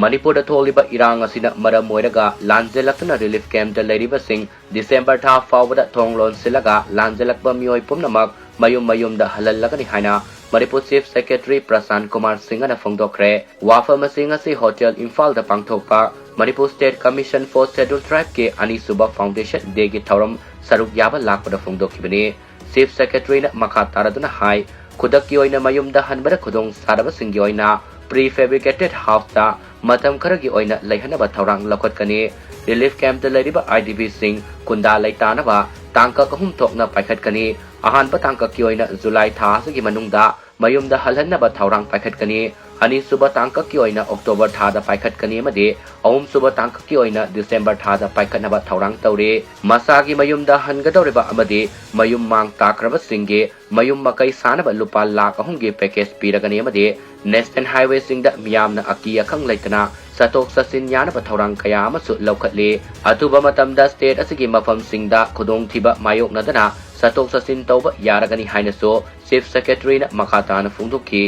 Manipur tholiba irang asina maram oiraga lanjelakna relief camp da leiriba sing December tha Faobada thonglon silaga lanjelakba mioi pumnamak Mayumda Halhallagani haina Manipur Chief Secretary Prasan Kumar Singh na phongdokre wafam singa si hotel Imphal da pangthokpa Manipur State Commission for Scheduled Tribe ke Ani Suba Foundation de gi thauram saruk yaba lakpada phongdokhibani Chief Secretary na makha taraduna hai khudak ki oina Mayumda hanbara khudong saraba singi oina prefabricated house da matam kharagi oina leihanaba thaurang lakhatkani relief camp da leiriba IDP sing kunda leitanaba tangka kahum thokna paikhatkani ahanba tangka ki oina July tha sagi manungda Mayumda halhanaba thaurang paikhatkani ani suba tangka ki oina October tha da paikhatkani amade ahum suba tangka ki oina December tha da paikhatnaba thaurang taure masagi Mayumda hangadoreba amade mayum mang takraba singe mayum makai sanaba lupa lakh ahumge package piragani amade National Highway singda miyamna aki akhang leitana satok sasin yanaba thaurang kaya amasu laukhatle atuba matamda state asigi mafam singda khudong thiba mayoknadana satok sasin tauba yaragani hainaso Chief Secretary na makhatana phungdokhi